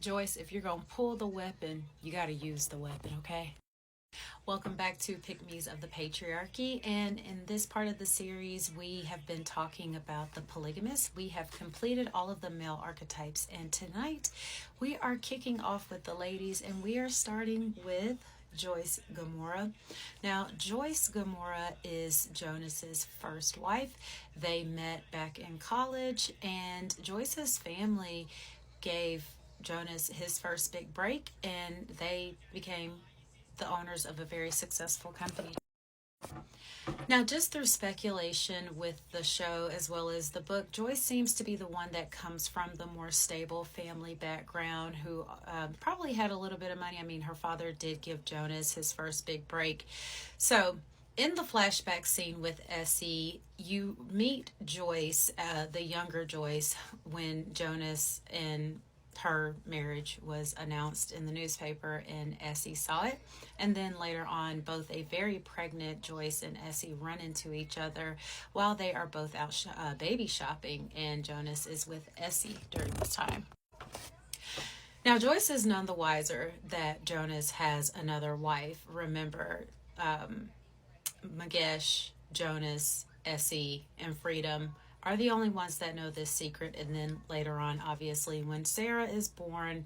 Joyce, if you're going to pull the weapon, you got to use the weapon, okay? Welcome back to Pick Me's of the Patriarchy. And in this part of the series, we have been talking about the polygamous. We have completed all of the male archetypes. And tonight, we are kicking off with the ladies, and we are starting with Joyce Gomora. Now, Joyce Gomora is Jonas's first wife. They met back in college, and Joyce's family gave Jonas his first big break, and they became the owners of a very successful company. Now, just through speculation with the show as well as the book, Joyce seems to be the one that comes from the more stable family background, who probably had a little bit of money. I mean, her father did give Jonas his first big break. So in the flashback scene with Essie, you meet Joyce, the younger Joyce, when Jonas and her marriage was announced in the newspaper and Essie saw it. And then later on, both a very pregnant Joyce and Essie run into each other while they are both out baby shopping, and Jonas is with Essie during this time. Now, Joyce is none the wiser that Jonas has another wife. Remember, Magesh, Jonas, Essie, and Freedom are the only ones that know this secret. And then later on, obviously, when Sarah is born,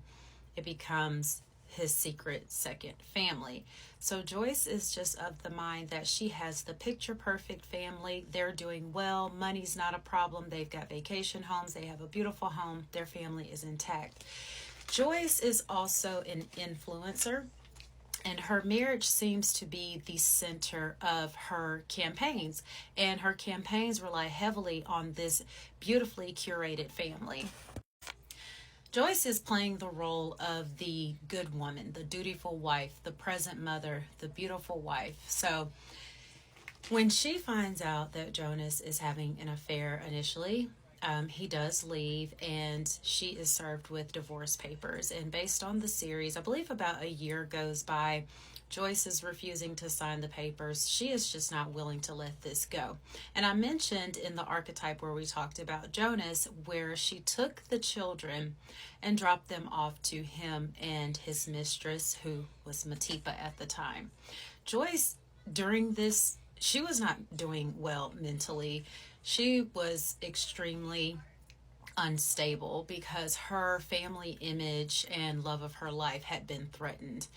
it becomes his secret second family. So Joyce is just of the mind that she has the picture perfect family. They're doing well. Money's not a problem. They've got vacation homes. They have a beautiful home. Their family is intact. Joyce is also an influencer, and her marriage seems to be the center of her campaigns. And her campaigns rely heavily on this beautifully curated family. Joyce is playing the role of the good woman, the dutiful wife, the present mother, the beautiful wife. So when she finds out that Jonas is having an affair initially, he does leave, and she is served with divorce papers. And based on the series, I believe about a year goes by. Joyce is refusing to sign the papers. She is just not willing to let this go. And I mentioned in the archetype where we talked about Jonas, where she took the children and dropped them off to him and his mistress, who was Matipa at the time. Joyce, during this, she was not doing well mentally. She was extremely unstable because her family image and love of her life had been threatened.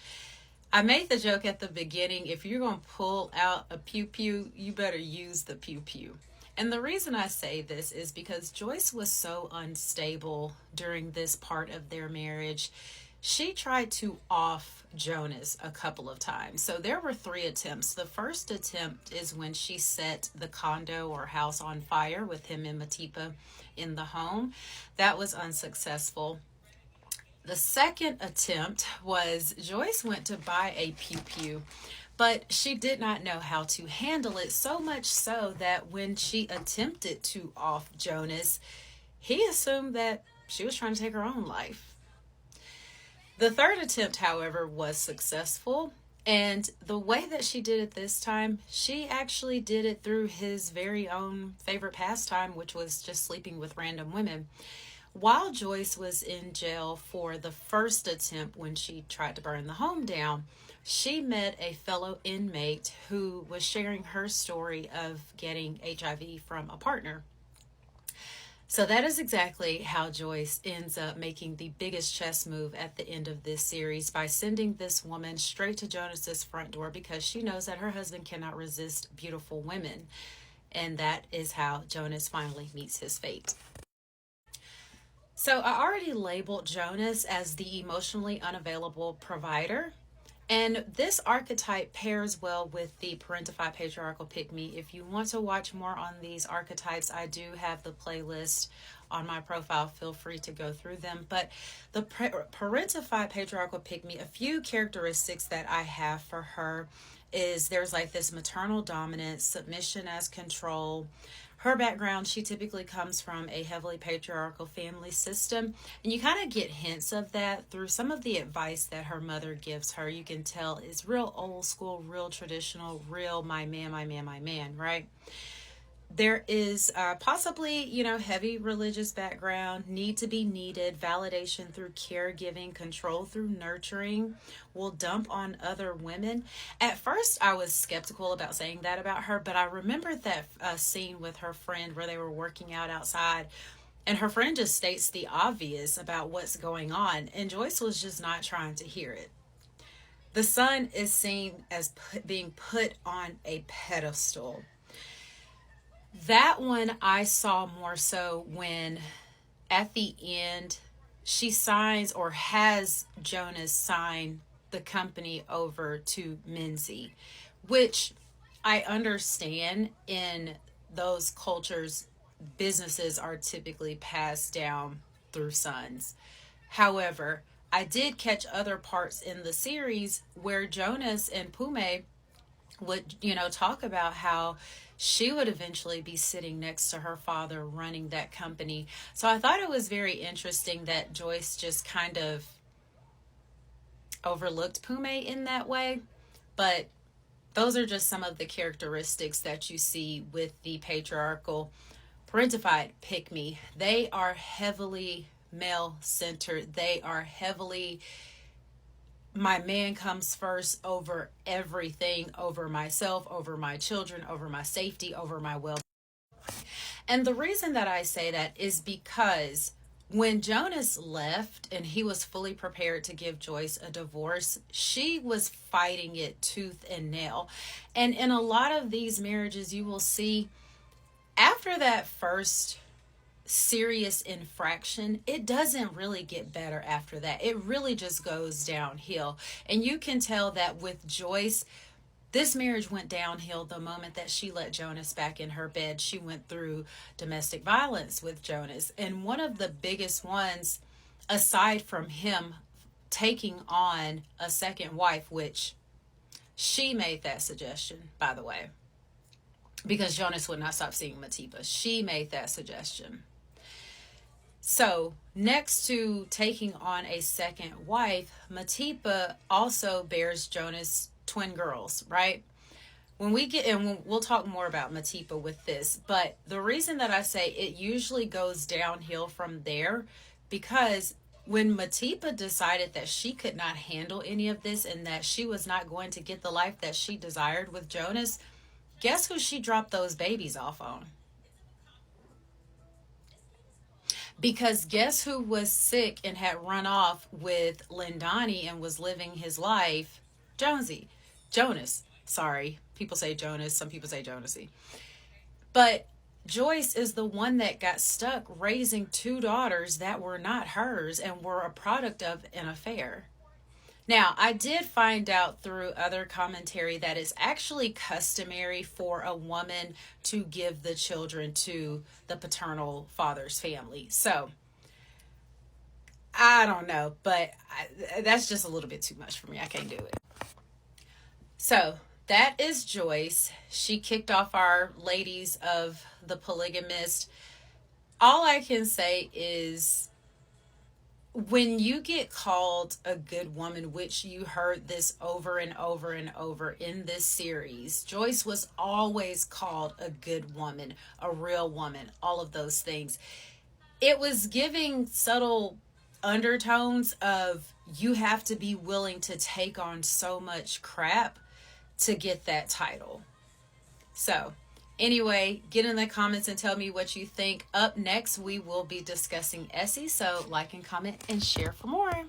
I made the joke at the beginning, if you're going to pull out a pew-pew, you better use the pew-pew. And the reason I say this is because Joyce was so unstable during this part of their marriage. She tried to off Jonas a couple of times. So there were 3 attempts. The first attempt is when she set the condo or house on fire with him and Matipa in the home. That was unsuccessful. The second attempt was Joyce went to buy a pew-pew, but she did not know how to handle it, so much so that when she attempted to off Jonas, he assumed that she was trying to take her own life. The third attempt, however, was successful, and the way that she did it this time, she actually did it through his very own favorite pastime, which was just sleeping with random women. While Joyce was in jail for the first attempt when she tried to burn the home down, she met a fellow inmate who was sharing her story of getting HIV from a partner. So that is exactly how Joyce ends up making the biggest chess move at the end of this series by sending this woman straight to Jonas's front door because she knows that her husband cannot resist beautiful women. And that is how Jonas finally meets his fate. So I already labeled Jonas as the emotionally unavailable provider. And this archetype pairs well with the parentified patriarchal pick-me. If you want to watch more on these archetypes, I do have the playlist on my profile. Feel free to go through them. But the parentified patriarchal pick-me, a few characteristics that I have for her is there's like this maternal dominance, submission as control. Her background, she typically comes from a heavily patriarchal family system, and you kind of get hints of that through some of the advice that her mother gives her. You can tell it's real old school, real traditional, real my man, my man, my man, right? There is possibly, heavy religious background, need to be needed, validation through caregiving, control through nurturing, will dump on other women. At first, I was skeptical about saying that about her, but I remembered that scene with her friend where they were working out outside. And her friend just states the obvious about what's going on, and Joyce was just not trying to hear it. The son is seen as being put on a pedestal. That one I saw more so when at the end she signs or has Jonas sign the company over to Minzy, which I understand in those cultures, businesses are typically passed down through sons. However, I did catch other parts in the series where Jonas and Pume would, talk about how she would eventually be sitting next to her father running that company. So I thought it was very interesting that Joyce just kind of overlooked Pume in that way. But those are just some of the characteristics that you see with the patriarchal parentified pick me. They are heavily male centered. They are heavily, my man comes first over everything, over myself, over my children, over my safety, over my well. And the reason that I say that is because when Jonas left and he was fully prepared to give Joyce a divorce, she was fighting it tooth and nail. And in a lot of these marriages, you will see after that first serious infraction, it doesn't really get better after that. It really just goes downhill. And you can tell that with Joyce, this marriage went downhill the moment that she let Jonas back in her bed. She went through domestic violence with Jonas. And one of the biggest ones, aside from him taking on a second wife, which she made that suggestion, by the way, because Jonas would not stop seeing Matipa. She made that suggestion. So next to taking on a second wife, Matipa also bears Jonas twin girls, right? When we get, and we'll talk more about Matipa with this, but the reason that I say it usually goes downhill from there, because when Matipa decided that she could not handle any of this and that she was not going to get the life that she desired with Jonas, guess who she dropped those babies off on? Because guess who was sick and had run off with Lindani and was living his life? Jonas. Sorry. People say Jonas. Some people say Jonasy. But Joyce is the one that got stuck raising two daughters that were not hers and were a product of an affair. Now, I did find out through other commentary that it's actually customary for a woman to give the children to the paternal father's family. So, I don't know, but that's just a little bit too much for me. I can't do it. So, that is Joyce. She kicked off our ladies of the polygamist. All I can say is, when you get called a good woman, which you heard this over and over and over in this series, Joyce was always called a good woman, a real woman, all of those things. It was giving subtle undertones of you have to be willing to take on so much crap to get that title. So anyway, get in the comments and tell me what you think. Up next, we will be discussing Essie. So like and comment and share for more.